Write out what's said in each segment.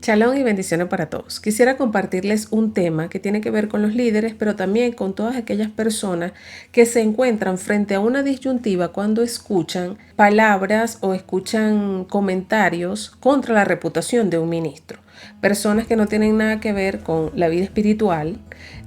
Shalom y bendiciones para todos. Quisiera compartirles un tema que tiene que ver con los líderes, pero también con todas aquellas personas que se encuentran frente a una disyuntiva cuando escuchan palabras o escuchan comentarios contra la reputación de un ministro. Personas que no tienen nada que ver con la vida espiritual,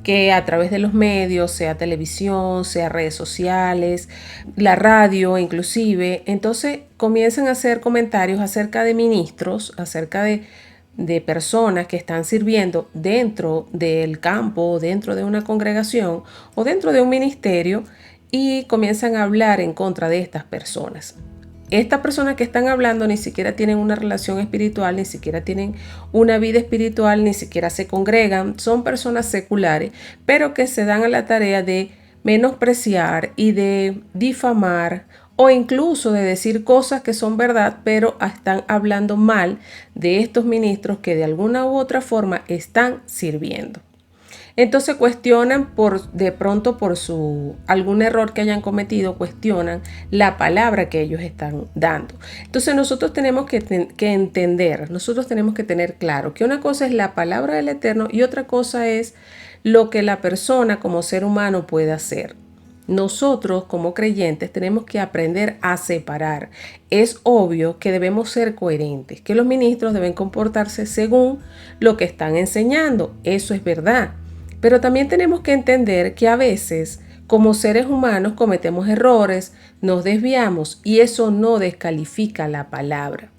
que a través de los medios, sea televisión, sea redes sociales, la radio inclusive, entonces comienzan a hacer comentarios acerca de ministros, acerca de personas que están sirviendo dentro del campo, dentro de una congregación o dentro de un ministerio y comienzan a hablar en contra de estas personas. Estas personas que están hablando ni siquiera tienen una relación espiritual, ni siquiera tienen una vida espiritual, ni siquiera se congregan, son personas seculares, pero que se dan a la tarea de menospreciar y de difamar o incluso de decir cosas que son verdad, pero están hablando mal de estos ministros que de alguna u otra forma están sirviendo. Entonces cuestionan de pronto por algún error que hayan cometido, cuestionan la palabra que ellos están dando. Entonces nosotros tenemos que entender, nosotros tenemos que tener claro que una cosa es la palabra del Eterno y otra cosa es lo que la persona como ser humano puede hacer. Nosotros como creyentes tenemos que aprender a separar. Es obvio que debemos ser coherentes, que los ministros deben comportarse según lo que están enseñando. Eso es verdad. Pero también tenemos que entender que a veces, como seres humanos, cometemos errores, nos desviamos y eso no descalifica la palabra.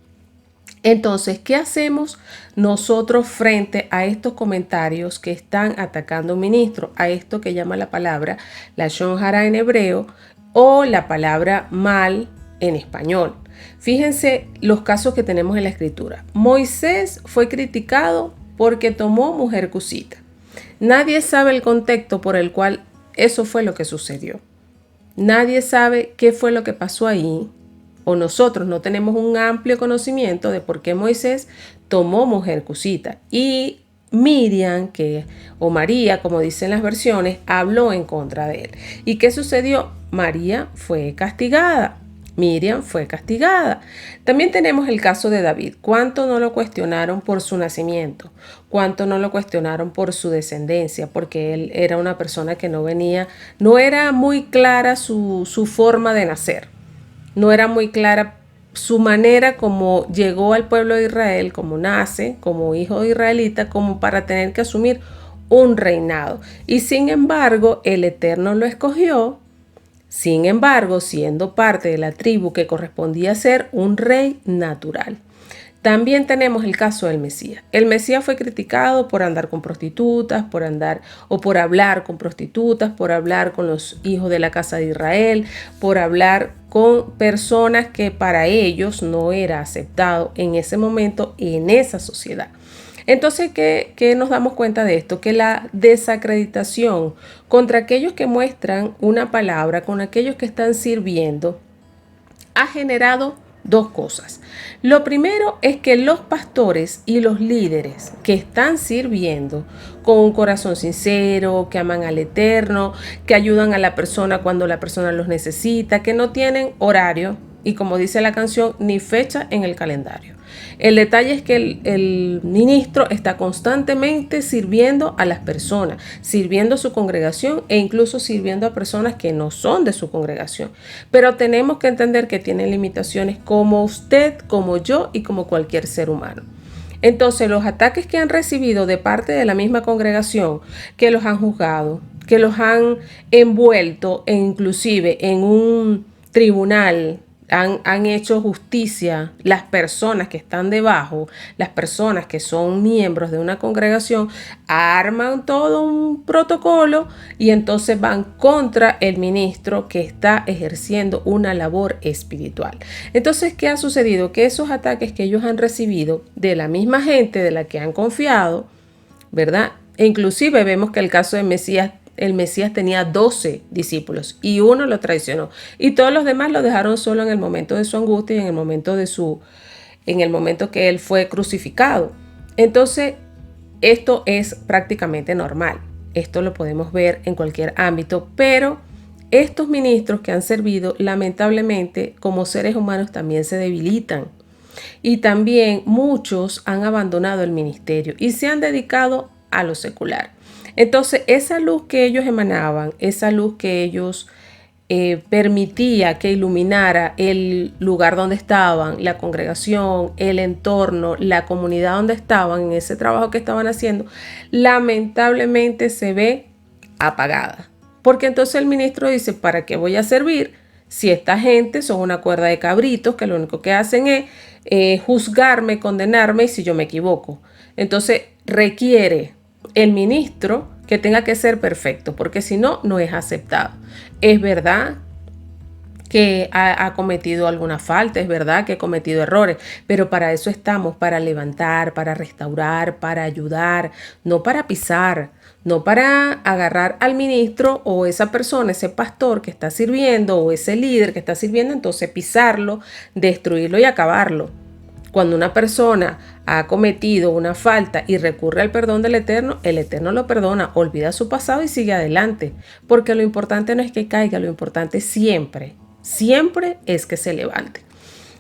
Entonces, ¿qué hacemos nosotros frente a estos comentarios que están atacando a un ministro? A esto que llama la palabra lashon hara en hebreo o la palabra mal en español. Fíjense los casos que tenemos en la escritura. Moisés fue criticado porque tomó mujer cusita. Nadie sabe el contexto por el cual eso fue lo que sucedió. Nadie sabe qué fue lo que pasó ahí. O nosotros no tenemos un amplio conocimiento de por qué Moisés tomó mujer cusita. Y Miriam, o María, como dicen las versiones, habló en contra de él. ¿Y qué sucedió? María fue castigada. Miriam fue castigada. También tenemos el caso de David. ¿Cuánto no lo cuestionaron por su nacimiento? ¿Cuánto no lo cuestionaron por su descendencia? Porque él era una persona que no era muy clara su forma de nacer. No era muy clara su manera como llegó al pueblo de Israel, como nace, como hijo israelita, como para tener que asumir un reinado. Y sin embargo, el Eterno lo escogió. Sin embargo, siendo parte de la tribu que correspondía a ser un rey natural. También tenemos el caso del Mesías. El Mesías fue criticado por andar con prostitutas, por hablar con prostitutas, por hablar con los hijos de la casa de Israel, por hablar con personas que para ellos no era aceptado en ese momento en esa sociedad. Entonces, ¿qué nos damos cuenta de esto? Que la desacreditación contra aquellos que muestran una palabra, con aquellos que están sirviendo, ha generado dos cosas. Lo primero es que los pastores y los líderes que están sirviendo con un corazón sincero, que aman al Eterno, que ayudan a la persona cuando la persona los necesita, que no tienen horario y, como dice la canción, ni fecha en el calendario. El detalle es que el ministro está constantemente sirviendo a las personas, sirviendo a su congregación e incluso sirviendo a personas que no son de su congregación. Pero tenemos que entender que tienen limitaciones como usted, como yo y como cualquier ser humano. Entonces, los ataques que han recibido de parte de la misma congregación, que los han juzgado, que los han envuelto inclusive en un tribunal, han hecho justicia, las personas que están debajo, las personas que son miembros de una congregación, arman todo un protocolo y entonces van contra el ministro que está ejerciendo una labor espiritual. Entonces, ¿qué ha sucedido? Que esos ataques que ellos han recibido de la misma gente de la que han confiado, ¿verdad? E inclusive vemos que el caso de el Mesías tenía 12 discípulos y uno lo traicionó y todos los demás lo dejaron solo en el momento de su angustia y en el momento que él fue crucificado. Entonces, esto es prácticamente normal. Esto lo podemos ver en cualquier ámbito, pero estos ministros que han servido, lamentablemente, como seres humanos también se debilitan. Y también muchos han abandonado el ministerio y se han dedicado a lo secular. Entonces, esa luz que ellos emanaban, esa luz que ellos permitía que iluminara el lugar donde estaban, la congregación, el entorno, la comunidad donde estaban, en ese trabajo que estaban haciendo, lamentablemente se ve apagada. Porque entonces el ministro dice, ¿para qué voy a servir si esta gente son una cuerda de cabritos que lo único que hacen es juzgarme, condenarme si yo me equivoco? Entonces requiere el ministro que tenga que ser perfecto, porque si no, no es aceptado. Es verdad que ha cometido alguna falta, es verdad que ha cometido errores, pero para eso estamos, para levantar, para restaurar, para ayudar, no para pisar, no para agarrar al ministro o esa persona, ese pastor que está sirviendo o ese líder que está sirviendo, entonces pisarlo, destruirlo y acabarlo. Cuando una persona ha cometido una falta y recurre al perdón del Eterno, el Eterno lo perdona, olvida su pasado y sigue adelante. Porque lo importante no es que caiga, lo importante siempre es que se levante.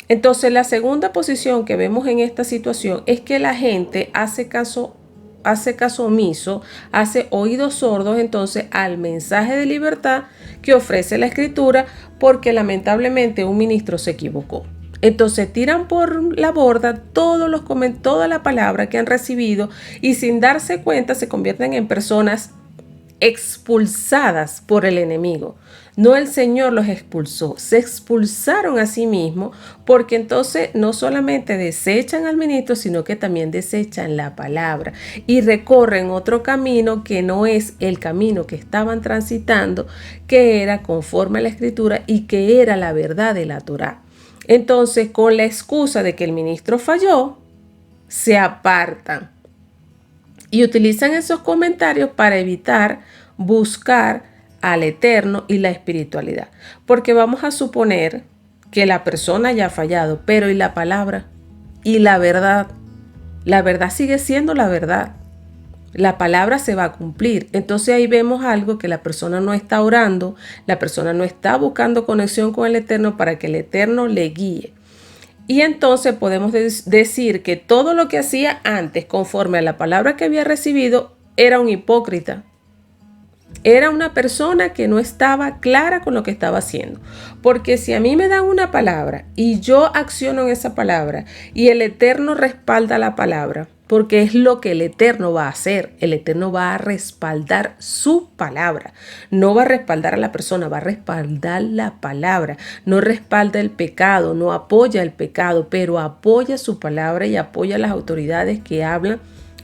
Entonces, la segunda posición que vemos en esta situación es que la gente hace caso omiso, hace oídos sordos entonces al mensaje de libertad que ofrece la Escritura, porque lamentablemente un ministro se equivocó. Entonces tiran por la borda toda la palabra que han recibido y sin darse cuenta se convierten en personas expulsadas por el enemigo. No, el Señor los expulsó, se expulsaron a sí mismos, porque entonces no solamente desechan al ministro, sino que también desechan la palabra y recorren otro camino que no es el camino que estaban transitando, que era conforme a la Escritura y que era la verdad de la Torá. Entonces, con la excusa de que el ministro falló, se apartan y utilizan esos comentarios para evitar buscar al Eterno y la espiritualidad. Porque vamos a suponer que la persona haya fallado, pero ¿y la palabra? ¿Y la verdad? La verdad sigue siendo la verdad. La palabra se va a cumplir. Entonces ahí vemos algo que la persona no está orando, la persona no está buscando conexión con el Eterno para que el Eterno le guíe. Y entonces podemos decir que todo lo que hacía antes, conforme a la palabra que había recibido, era un hipócrita. Era una persona que no estaba clara con lo que estaba haciendo. Porque si a mí me dan una palabra y yo acciono en esa palabra y el Eterno respalda la palabra, porque es lo que el Eterno va a hacer. El Eterno va a respaldar su palabra. No va a respaldar a la persona, va a respaldar la palabra. No respalda el pecado, no apoya el pecado, pero apoya su palabra y apoya a las autoridades que hablan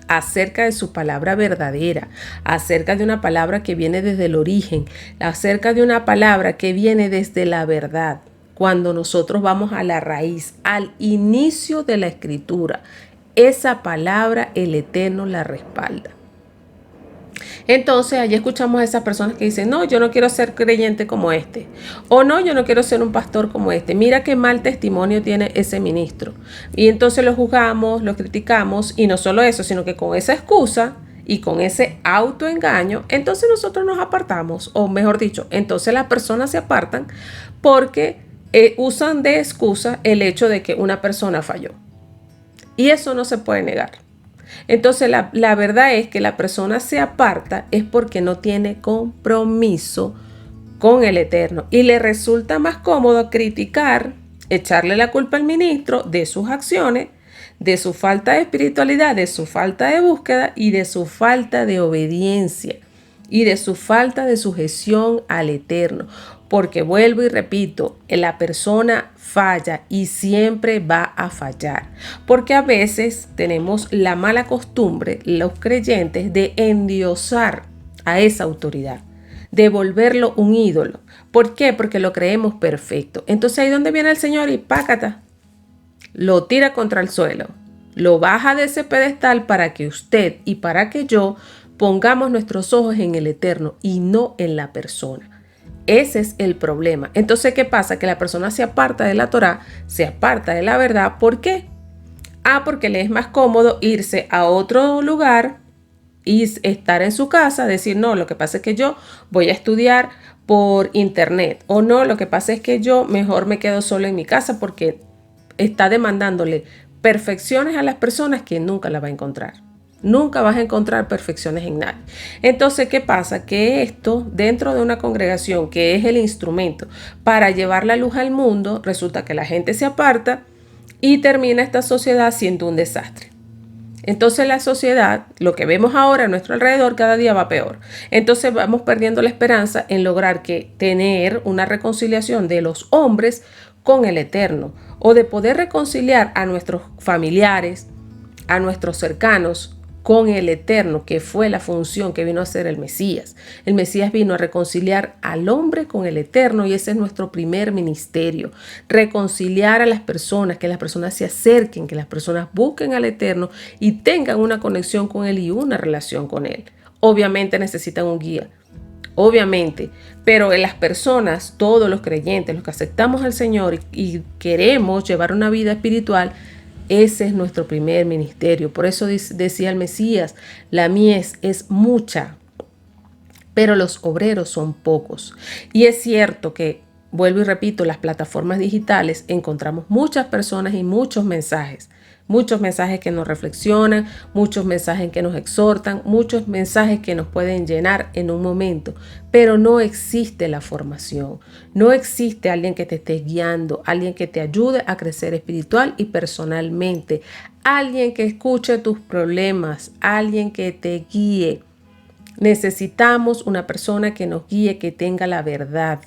acerca de su palabra verdadera, acerca de una palabra que viene desde el origen, acerca de una palabra que viene desde la verdad. Cuando nosotros vamos a la raíz, al inicio de la Escritura, esa palabra el Eterno la respalda. Entonces allí escuchamos a esas personas que dicen, no, yo no quiero ser creyente como este, o no, yo no quiero ser un pastor como este, mira qué mal testimonio tiene ese ministro. Y entonces lo juzgamos, lo criticamos, y no solo eso, sino que con esa excusa y con ese autoengaño, entonces nosotros nos apartamos, o mejor dicho, entonces las personas se apartan porque usan de excusa el hecho de que una persona falló. Y eso no se puede negar. Entonces la verdad es que la persona se aparta es porque no tiene compromiso con el Eterno y le resulta más cómodo criticar, echarle la culpa al ministro de sus acciones, de su falta de espiritualidad, de su falta de búsqueda y de su falta de obediencia y de su falta de sujeción al Eterno. Porque vuelvo y repito, la persona falla y siempre va a fallar. Porque a veces tenemos la mala costumbre, los creyentes, de endiosar a esa autoridad, de volverlo un ídolo. ¿Por qué? Porque lo creemos perfecto. Entonces ahí donde viene el Señor y pácata, lo tira contra el suelo, lo baja de ese pedestal para que usted y para que yo pongamos nuestros ojos en el Eterno y no en la persona. Ese es el problema. Entonces, ¿qué pasa? Que la persona se aparta de la Torá, se aparta de la verdad. ¿Por qué? Porque le es más cómodo irse a otro lugar y estar en su casa, decir, no, lo que pasa es que yo voy a estudiar por internet. O no, lo que pasa es que yo mejor me quedo solo en mi casa porque está demandándole perfecciones a las personas que nunca las va a encontrar. Nunca vas a encontrar perfecciones en nadie. Entonces, ¿qué pasa? Que esto, dentro de una congregación que es el instrumento para llevar la luz al mundo, resulta que la gente se aparta y termina esta sociedad siendo un desastre. Entonces la sociedad, lo que vemos ahora a nuestro alrededor, cada día va peor. Entonces vamos perdiendo la esperanza en lograr tener una reconciliación de los hombres con el Eterno, o de poder reconciliar a nuestros familiares, a nuestros cercanos, con el Eterno, que fue la función que vino a hacer el Mesías. El Mesías vino a reconciliar al hombre con el Eterno, y ese es nuestro primer ministerio. Reconciliar a las personas, que las personas se acerquen, que las personas busquen al Eterno y tengan una conexión con Él y una relación con Él. Obviamente necesitan un guía, obviamente, pero en las personas, todos los creyentes, los que aceptamos al Señor y queremos llevar una vida espiritual, ese es nuestro primer ministerio. Por eso decía el Mesías, la mies es mucha, pero los obreros son pocos. Y es cierto que, vuelvo y repito, las plataformas digitales encontramos muchas personas y muchos mensajes que nos reflexionan, muchos mensajes que nos exhortan, muchos mensajes que nos pueden llenar en un momento, pero no existe la formación, no existe alguien que te esté guiando, alguien que te ayude a crecer espiritual y personalmente, alguien que escuche tus problemas, alguien que te guíe. Necesitamos una persona que nos guíe, que tenga la verdad.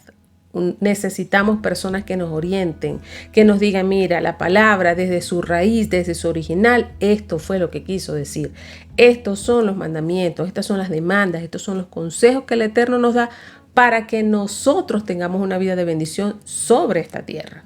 Necesitamos personas que nos orienten, que nos digan, mira, la palabra desde su raíz, desde su original, esto fue lo que quiso decir. Estos son los mandamientos, estas son las demandas, estos son los consejos que el Eterno nos da para que nosotros tengamos una vida de bendición sobre esta tierra.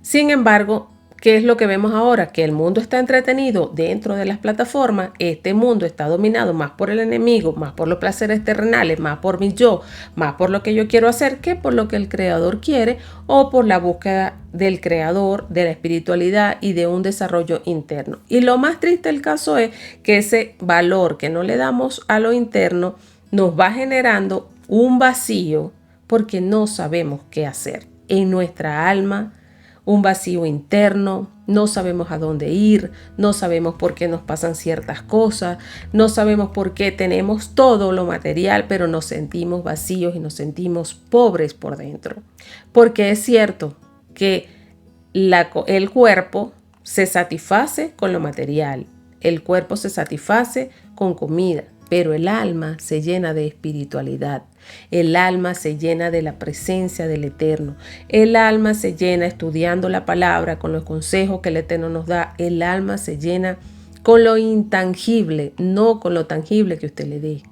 Sin embargo, ¿qué es lo que vemos ahora? Que el mundo está entretenido dentro de las plataformas. Este mundo está dominado más por el enemigo, más por los placeres terrenales, más por mi yo, más por lo que yo quiero hacer que por lo que el Creador quiere, o por la búsqueda del Creador, de la espiritualidad y de un desarrollo interno. Y lo más triste del caso es que ese valor que no le damos a lo interno nos va generando un vacío porque no sabemos qué hacer en nuestra alma. Un vacío interno, no sabemos a dónde ir, no sabemos por qué nos pasan ciertas cosas, no sabemos por qué tenemos todo lo material, pero nos sentimos vacíos y nos sentimos pobres por dentro. Porque es cierto que el cuerpo se satisface con lo material, el cuerpo se satisface con comida, pero el alma se llena de espiritualidad. El alma se llena de la presencia del Eterno. El alma se llena estudiando la palabra con los consejos que el Eterno nos da. El alma se llena con lo intangible, no con lo tangible que usted le dé.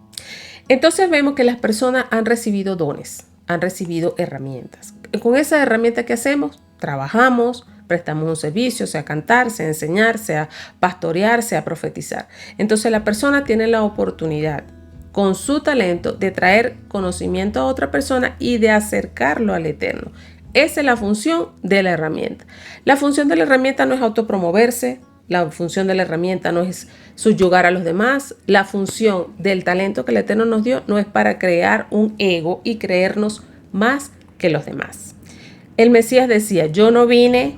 Entonces vemos que las personas han recibido dones, han recibido herramientas. Con esas herramientas que hacemos, trabajamos, prestamos un servicio, sea cantar, sea enseñar, sea pastorear, sea profetizar. Entonces la persona tiene la oportunidad con su talento de traer conocimiento a otra persona y de acercarlo al Eterno. Esa es la función de la herramienta. La función de la herramienta no es autopromoverse, la función de la herramienta no es subyugar a los demás, la función del talento que el Eterno nos dio no es para crear un ego y creernos más que los demás. El Mesías decía, yo no vine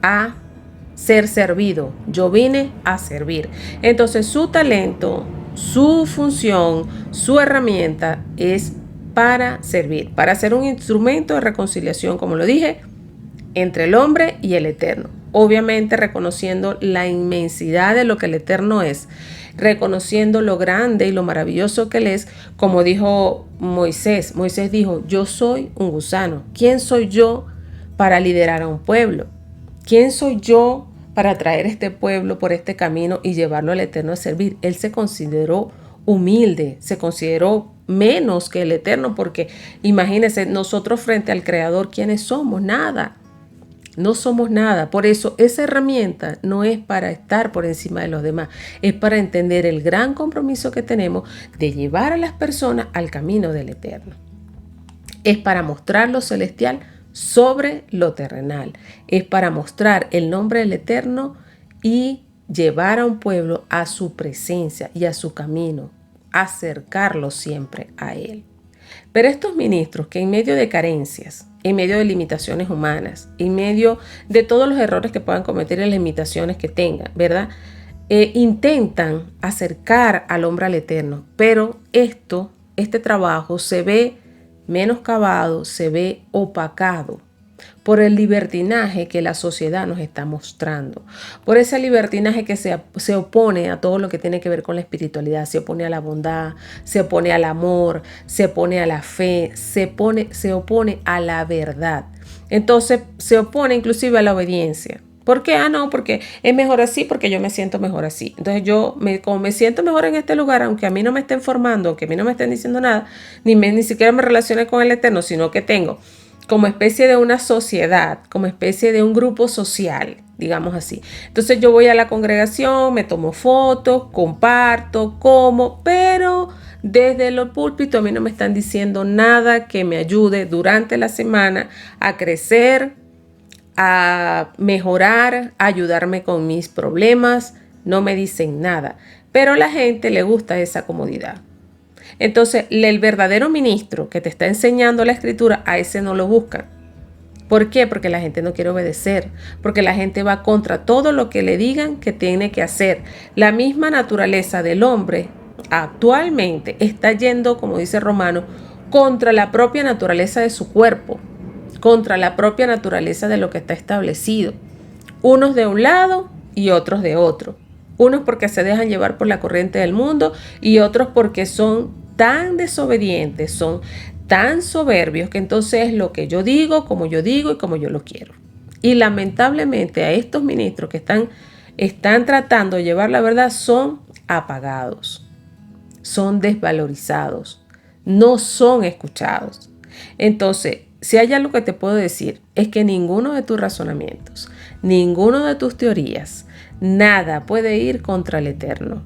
a ser servido, yo vine a servir. Entonces su talento, su función, su herramienta es para servir, para ser un instrumento de reconciliación, como lo dije, entre el hombre y el Eterno. Obviamente reconociendo la inmensidad de lo que el Eterno es, reconociendo lo grande y lo maravilloso que Él es, como dijo Moisés. Moisés dijo, yo soy un gusano. ¿Quién soy yo para liderar a un pueblo? ¿Quién soy yo para traer este pueblo por este camino y llevarlo al Eterno a servir? Él se consideró humilde, se consideró menos que el Eterno, porque imagínense, nosotros frente al Creador, ¿quiénes somos? Nada. No somos nada. Por eso esa herramienta no es para estar por encima de los demás, es para entender el gran compromiso que tenemos de llevar a las personas al camino del Eterno. Es para mostrar lo celestial sobre lo terrenal. Es para mostrar el nombre del Eterno y llevar a un pueblo a su presencia y a su camino, acercarlo siempre a Él. Pero estos ministros que en medio de carencias, en medio de limitaciones humanas, en medio de todos los errores que puedan cometer y las limitaciones que tengan, ¿verdad? Intentan acercar al hombre al Eterno, pero este trabajo se ve menoscabado, se ve opacado por el libertinaje que la sociedad nos está mostrando, por ese libertinaje que se opone a todo lo que tiene que ver con la espiritualidad, se opone a la bondad, se opone al amor, se opone a la fe, se opone a la verdad. Entonces se opone inclusive a la obediencia. ¿Por qué? No, porque es mejor así, porque yo me siento mejor así. Entonces como me siento mejor en este lugar, aunque a mí no me estén formando, aunque a mí no me estén diciendo nada, ni siquiera me relacione con el Eterno, sino que tengo como especie de una sociedad, como especie de un grupo social, digamos así. Entonces yo voy a la congregación, me tomo fotos, comparto, como, pero desde el púlpito a mí no me están diciendo nada que me ayude durante la semana a crecer, a mejorar, a ayudarme con mis problemas. No me dicen nada, pero a la gente le gusta esa comodidad. Entonces, el verdadero ministro que te está enseñando la escritura, a ese no lo buscan. ¿Por qué? Porque la gente no quiere obedecer, porque la gente va contra todo lo que le digan que tiene que hacer. La misma naturaleza del hombre actualmente está yendo, como dice Romano, contra la propia naturaleza de su cuerpo, contra la propia naturaleza de lo que está establecido. Unos de un lado y otros de otro. Unos porque se dejan llevar por la corriente del mundo y otros porque son tan desobedientes, son tan soberbios que entonces es lo que yo digo y como yo lo quiero. Y lamentablemente a estos ministros que están tratando de llevar la verdad son apagados, son desvalorizados, no son escuchados. Entonces, si hay algo que te puedo decir, es que ninguno de tus razonamientos, ninguno de tus teorías, nada puede ir contra el Eterno.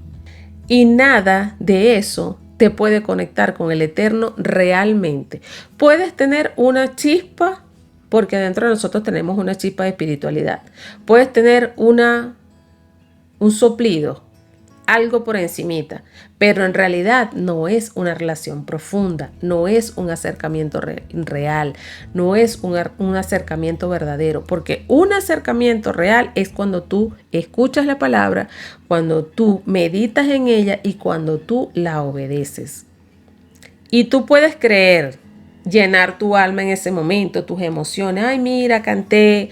Y nada de eso te puede conectar con el Eterno realmente. Puedes tener una chispa, porque dentro de nosotros tenemos una chispa de espiritualidad. Puedes tener un soplido, algo por encimita, pero en realidad no es una relación profunda, no es un acercamiento real, no es un acercamiento verdadero, porque un acercamiento real es cuando tú escuchas la palabra, cuando tú meditas en ella y cuando tú la obedeces. Y tú puedes creer, llenar tu alma en ese momento, tus emociones. Ay, mira, canté,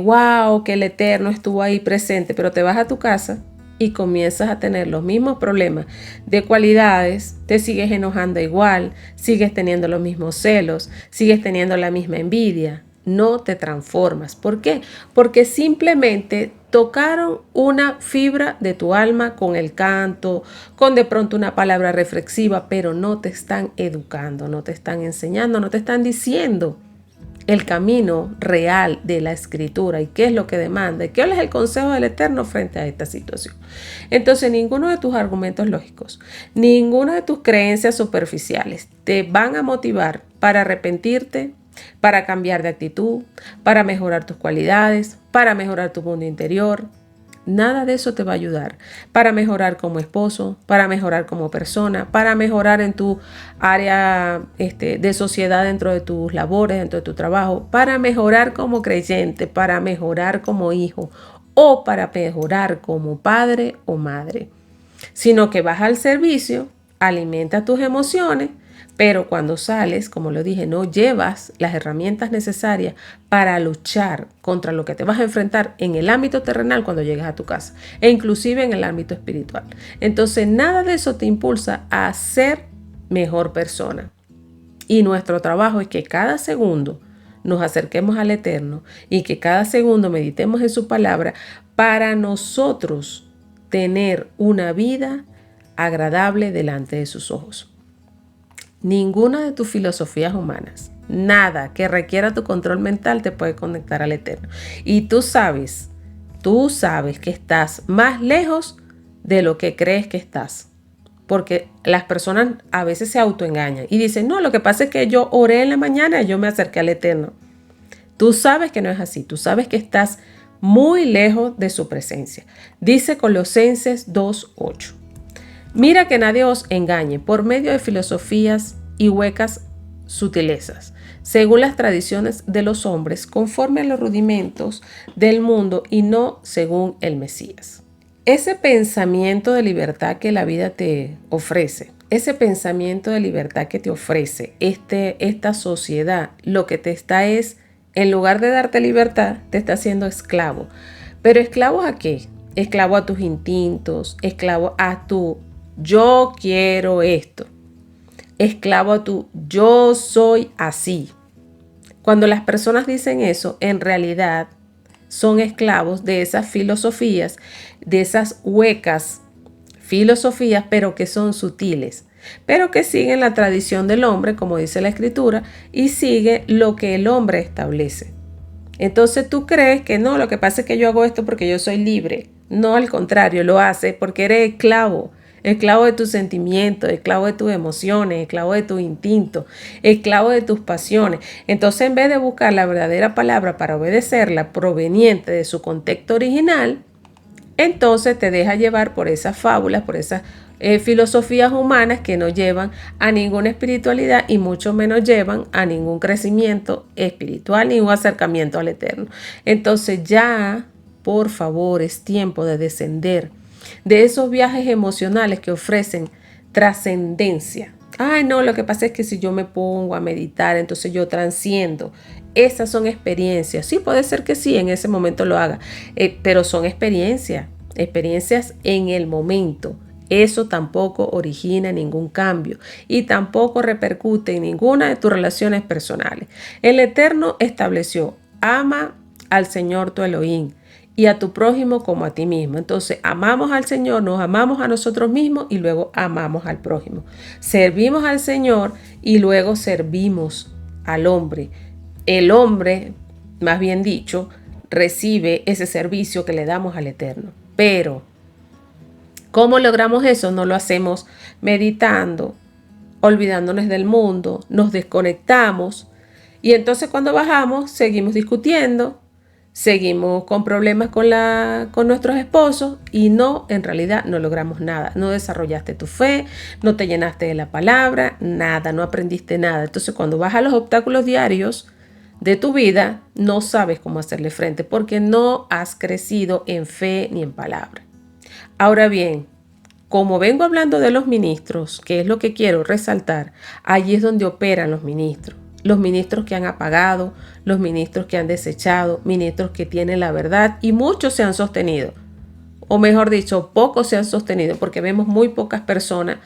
wow, que el Eterno estuvo ahí presente, pero te vas a tu casa y comienzas a tener los mismos problemas de cualidades, te sigues enojando igual, sigues teniendo los mismos celos, sigues teniendo la misma envidia, no te transformas. ¿Por qué? Porque simplemente tocaron una fibra de tu alma con el canto, con de pronto una palabra reflexiva, pero no te están educando, no te están enseñando, no te están diciendo el camino real de la escritura y qué es lo que demanda y qué es el consejo del Eterno frente a esta situación. Entonces, ninguno de tus argumentos lógicos, ninguna de tus creencias superficiales te van a motivar para arrepentirte, para cambiar de actitud, para mejorar tus cualidades, para mejorar tu mundo interior. Nada de eso te va a ayudar para mejorar como esposo, para mejorar como persona, para mejorar en tu área de sociedad dentro de tus labores, dentro de tu trabajo, para mejorar como creyente, para mejorar como hijo o para mejorar como padre o madre. Sino que vas al servicio, alimenta tus emociones, pero cuando sales, como lo dije, no llevas las herramientas necesarias para luchar contra lo que te vas a enfrentar en el ámbito terrenal cuando llegues a tu casa e inclusive en el ámbito espiritual. Entonces, nada de eso te impulsa a ser mejor persona. Y nuestro trabajo es que cada segundo nos acerquemos al Eterno y que cada segundo meditemos en su palabra para nosotros tener una vida agradable delante de sus ojos. Ninguna de tus filosofías humanas, nada que requiera tu control mental te puede conectar al Eterno. Y tú sabes que estás más lejos de lo que crees que estás. Porque las personas a veces se autoengañan y dicen, no, lo que pasa es que yo oré en la mañana y yo me acerqué al Eterno. Tú sabes que no es así, tú sabes que estás muy lejos de su presencia. Dice Colosenses 2:8. Mira que nadie os engañe por medio de filosofías y huecas sutilezas, según las tradiciones de los hombres, conforme a los rudimentos del mundo y no según el Mesías. Ese pensamiento de libertad que la vida te ofrece, ese pensamiento de libertad que te ofrece esta sociedad, lo que te está es, en lugar de darte libertad, te está haciendo esclavo. ¿Pero esclavo a qué? Esclavo a tus instintos, esclavo a tu yo quiero esto, esclavo a tu yo soy así. Cuando las personas dicen eso, en realidad son esclavos de esas filosofías, de esas huecas filosofías, pero que son sutiles, pero que siguen la tradición del hombre, como dice la escritura, y sigue lo que el hombre establece. Entonces tú crees que no, lo que pasa es que yo hago esto porque yo soy libre. No, al contrario, lo haces porque eres esclavo. Esclavo de tus sentimientos, esclavo de tus emociones, esclavo de tus instintos, esclavo de tus pasiones. Entonces, en vez de buscar la verdadera palabra para obedecerla proveniente de su contexto original, entonces te deja llevar por esas fábulas, por esas filosofías humanas que no llevan a ninguna espiritualidad y mucho menos llevan a ningún crecimiento espiritual ni un acercamiento al Eterno. Entonces ya, por favor, es tiempo de descender de esos viajes emocionales que ofrecen trascendencia. Ay, no, lo que pasa es que si yo me pongo a meditar, entonces yo transciendo. Esas son experiencias. Sí, puede ser que sí, en ese momento lo haga, pero son experiencias en el momento. Eso tampoco origina ningún cambio y tampoco repercute en ninguna de tus relaciones personales. El Eterno estableció, ama al Señor tu Elohim y a tu prójimo como a ti mismo. Entonces amamos al Señor, nos amamos a nosotros mismos y luego amamos al prójimo. Servimos al Señor y luego servimos al hombre. El hombre, más bien dicho, recibe ese servicio que le damos al Eterno. Pero, ¿cómo logramos eso? No lo hacemos meditando, olvidándonos del mundo, nos desconectamos y entonces cuando bajamos seguimos discutiendo, seguimos con problemas con nuestros esposos y en realidad no logramos nada. No desarrollaste tu fe, no te llenaste de la palabra, nada, no aprendiste nada. Entonces cuando vas a los obstáculos diarios de tu vida, no sabes cómo hacerle frente porque no has crecido en fe ni en palabra. Ahora bien, como vengo hablando de los ministros, que es lo que quiero resaltar, allí es donde operan los ministros. Los ministros que han apagado, los ministros que han desechado, ministros que tienen la verdad y muchos se han sostenido. O mejor dicho, pocos se han sostenido porque vemos muy pocas personas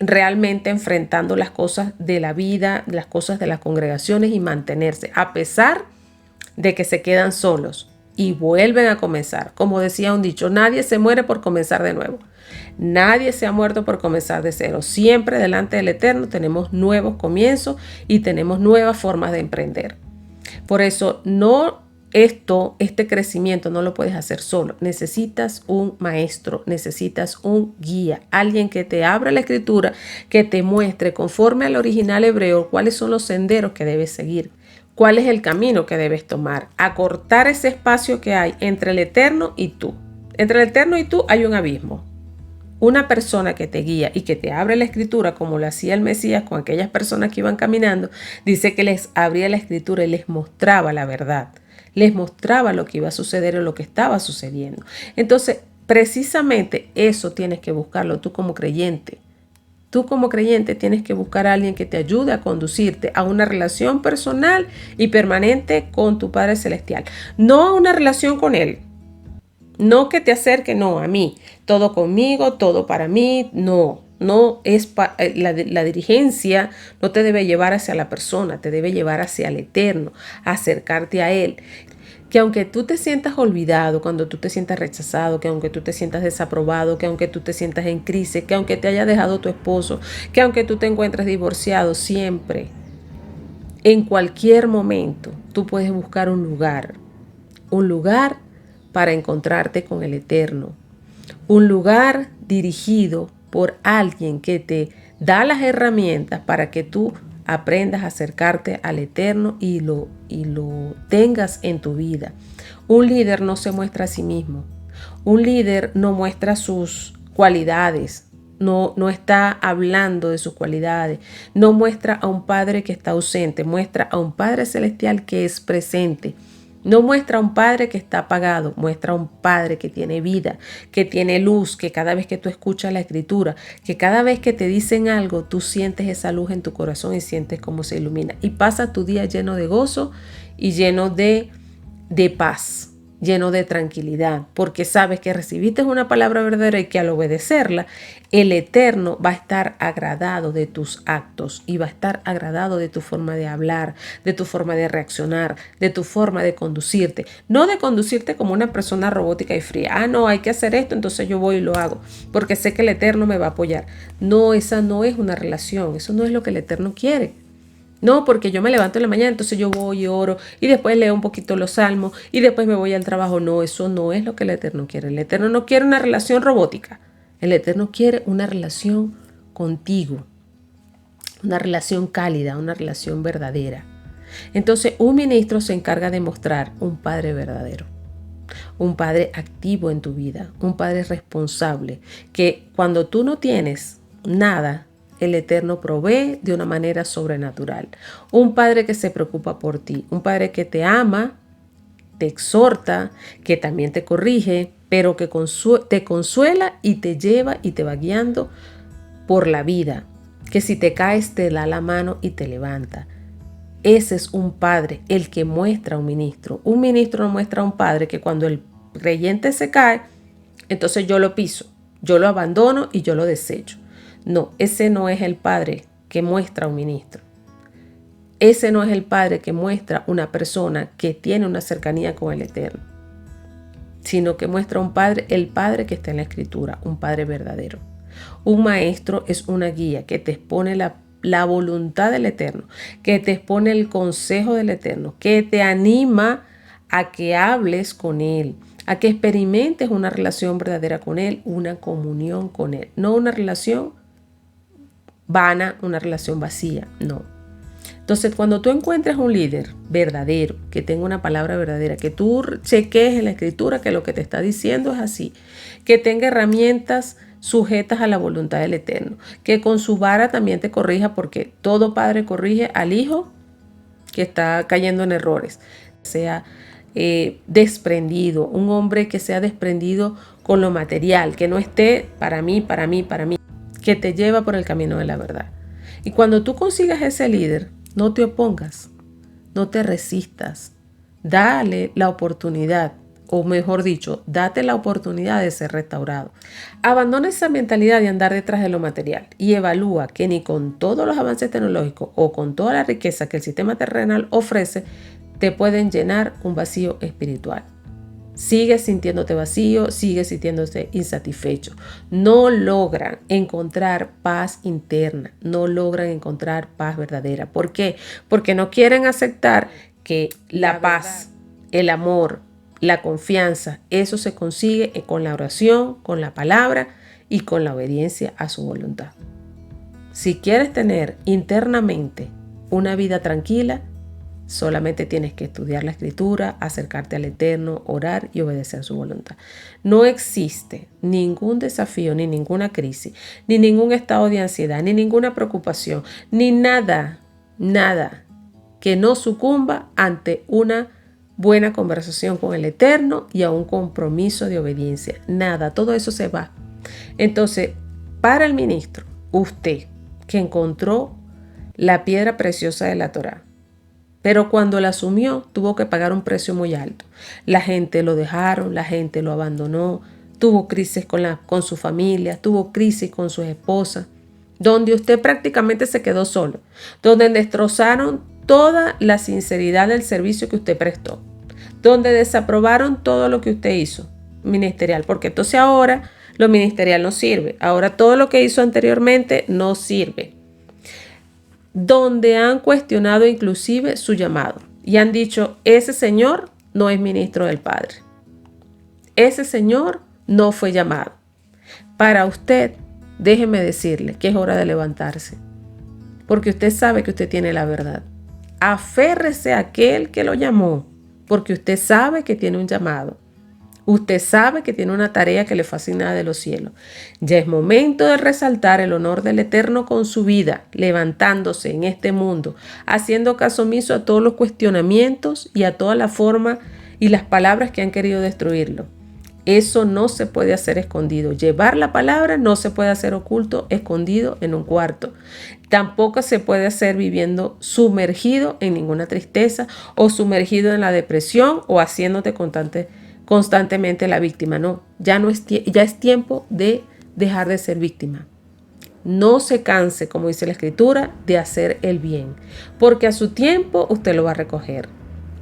realmente enfrentando las cosas de la vida, las cosas de las congregaciones y mantenerse, a pesar de que se quedan solos y vuelven a comenzar. Como decía un dicho, nadie se muere por comenzar de nuevo. Nadie se ha muerto por comenzar de cero. Siempre delante del Eterno tenemos nuevos comienzos y tenemos nuevas formas de emprender. Por eso este crecimiento no lo puedes hacer solo. Necesitas un maestro, necesitas un guía, alguien que te abra la escritura, que te muestre conforme al original hebreo cuáles son los senderos que debes seguir, cuál es el camino que debes tomar, acortar ese espacio que hay entre el Eterno y tú. Entre el Eterno y tú hay un abismo. Una persona que te guía y que te abre la escritura como lo hacía el Mesías con aquellas personas que iban caminando, dice que les abría la escritura y les mostraba la verdad, les mostraba lo que iba a suceder o lo que estaba sucediendo. Entonces, precisamente eso tienes que buscarlo tú como creyente. Tú como creyente tienes que buscar a alguien que te ayude a conducirte a una relación personal y permanente con tu Padre Celestial. No a una relación con Él. No que te acerque, no, a mí. Todo conmigo, todo para mí. No es la dirigencia no te debe llevar hacia la persona, te debe llevar hacia el Eterno, acercarte a Él. Que aunque tú te sientas olvidado, cuando tú te sientas rechazado, que aunque tú te sientas desaprobado, que aunque tú te sientas en crisis, que aunque te haya dejado tu esposo, que aunque tú te encuentres divorciado, siempre, en cualquier momento, tú puedes buscar un lugar para encontrarte con el Eterno, un lugar dirigido por alguien que te da las herramientas para que tú aprendas a acercarte al Eterno y lo tengas en tu vida. Un líder no se muestra a sí mismo. Un líder no muestra sus cualidades. no está hablando de sus cualidades, no muestra a un Padre que está ausente, muestra a un Padre celestial que es presente. No muestra a un Padre que está apagado, muestra a un Padre que tiene vida, que tiene luz, que cada vez que tú escuchas la Escritura, que cada vez que te dicen algo, tú sientes esa luz en tu corazón y sientes cómo se ilumina. Y pasa tu día lleno de gozo y lleno de paz, lleno de tranquilidad, porque sabes que recibiste una palabra verdadera y que al obedecerla, el Eterno va a estar agradado de tus actos y va a estar agradado de tu forma de hablar, de tu forma de reaccionar, de tu forma de conducirte. No de conducirte como una persona robótica y fría. Ah, no, hay que hacer esto, entonces yo voy y lo hago, porque sé que el Eterno me va a apoyar. No, esa no es una relación, eso no es lo que el Eterno quiere. No, porque yo me levanto en la mañana, entonces yo voy y oro y después leo un poquito los salmos y después me voy al trabajo. No, eso no es lo que el Eterno quiere. El Eterno no quiere una relación robótica. El Eterno quiere una relación contigo, una relación cálida, una relación verdadera. Entonces, un ministro se encarga de mostrar un Padre verdadero, un Padre activo en tu vida, un Padre responsable, que cuando tú no tienes nada, el Eterno provee de una manera sobrenatural. Un Padre que se preocupa por ti, un Padre que te ama, te exhorta, que también te corrige, pero que te consuela y te lleva y te va guiando por la vida. Que si te caes te da la mano y te levanta. Ese es un padre, el que muestra a un ministro. Un ministro no muestra a un padre que cuando el creyente se cae, entonces yo lo piso, yo lo abandono y yo lo desecho. No, ese no es el padre que muestra a un ministro. Ese no es el padre que muestra una persona que tiene una cercanía con el Eterno, sino que muestra un padre, el Padre que está en la Escritura, un Padre verdadero. Un maestro es una guía que te expone la voluntad del Eterno, que te expone el consejo del Eterno, que te anima a que hables con Él, a que experimentes una relación verdadera con Él, una comunión con Él, no una relación vana, una relación vacía, no. Entonces, cuando tú encuentres un líder verdadero, que tenga una palabra verdadera, que tú cheques en la Escritura que lo que te está diciendo es así, que tenga herramientas sujetas a la voluntad del Eterno, que con su vara también te corrija, porque todo padre corrige al hijo que está cayendo en errores, sea desprendido, un hombre que sea desprendido con lo material, que no esté para mí, que te lleva por el camino de la verdad. Y cuando tú consigas ese líder, no te opongas, no te resistas, dale la oportunidad, o mejor dicho, date la oportunidad de ser restaurado. Abandona esa mentalidad de andar detrás de lo material y evalúa que ni con todos los avances tecnológicos o con toda la riqueza que el sistema terrenal ofrece, te pueden llenar un vacío espiritual. Sigues sintiéndote vacío, sigues sintiéndote insatisfecho. No logran encontrar paz interna, no logran encontrar paz verdadera. ¿Por qué? Porque no quieren aceptar que la paz, el amor, la confianza, eso se consigue con la oración, con la palabra y con la obediencia a su voluntad. Si quieres tener internamente una vida tranquila, solamente tienes que estudiar la Escritura, acercarte al Eterno, orar y obedecer su voluntad. No existe ningún desafío, ni ninguna crisis, ni ningún estado de ansiedad, ni ninguna preocupación, ni nada que no sucumba ante una buena conversación con el Eterno y a un compromiso de obediencia. Nada, todo eso se va. Entonces, para el ministro, usted que encontró la piedra preciosa de la Torá, pero cuando la asumió, tuvo que pagar un precio muy alto. La gente lo dejaron, la gente lo abandonó, tuvo crisis con su familia, tuvo crisis con su esposa, donde usted prácticamente se quedó solo, donde destrozaron toda la sinceridad del servicio que usted prestó, donde desaprobaron todo lo que usted hizo ministerial, porque entonces ahora lo ministerial no sirve, ahora todo lo que hizo anteriormente no sirve. Donde han cuestionado inclusive su llamado y han dicho, ese señor no es ministro del Padre. Ese señor no fue llamado. Para usted, déjeme decirle que es hora de levantarse, porque usted sabe que usted tiene la verdad. Aférrese a aquel que lo llamó, porque usted sabe que tiene un llamado. Usted sabe que tiene una tarea que le fue asignada de los cielos. Ya es momento de resaltar el honor del Eterno con su vida, levantándose en este mundo, haciendo caso omiso a todos los cuestionamientos y a toda la forma y las palabras que han querido destruirlo. Eso no se puede hacer escondido. Llevar la palabra no se puede hacer oculto, escondido en un cuarto. Tampoco se puede hacer viviendo sumergido en ninguna tristeza o sumergido en la depresión o haciéndote constantemente la víctima. No, ya es tiempo de dejar de ser víctima. No se canse, como dice la Escritura, de hacer el bien, porque a su tiempo usted lo va a recoger.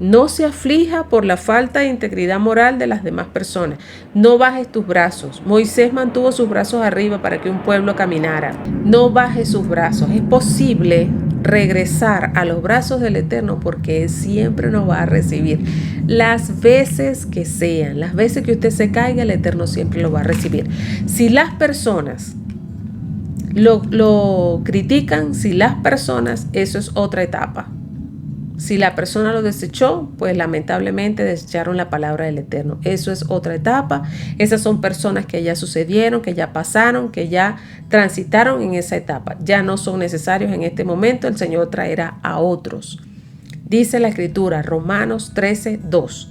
No se aflija por la falta de integridad moral de las demás personas. No bajes tus brazos. Moisés mantuvo sus brazos arriba para que un pueblo caminara. No bajes sus brazos. Es posible regresar a los brazos del Eterno porque Él siempre nos va a recibir. Las veces que sean, las veces que usted se caiga, el Eterno siempre lo va a recibir. Si las personas lo critican, si las personas, eso es otra etapa. Si la persona lo desechó, pues lamentablemente desecharon la palabra del Eterno. Eso es otra etapa. Esas son personas que ya sucedieron, que ya pasaron, que ya transitaron en esa etapa. Ya no son necesarios en este momento. El Señor traerá a otros. Dice la Escritura, Romanos 13:2.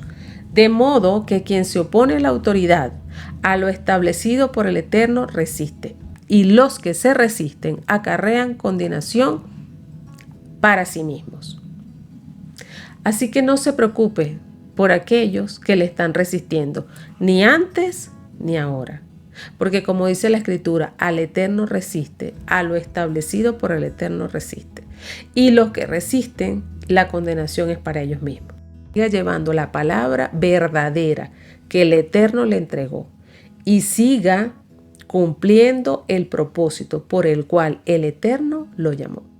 De modo que quien se opone a la autoridad, a lo establecido por el Eterno, resiste. Y los que se resisten acarrean condenación para sí mismos. Así que no se preocupe por aquellos que le están resistiendo, ni antes ni ahora. Porque como dice la Escritura, al Eterno resiste, a lo establecido por el Eterno resiste. Y los que resisten, la condenación es para ellos mismos. Siga llevando la palabra verdadera que el Eterno le entregó y siga cumpliendo el propósito por el cual el Eterno lo llamó.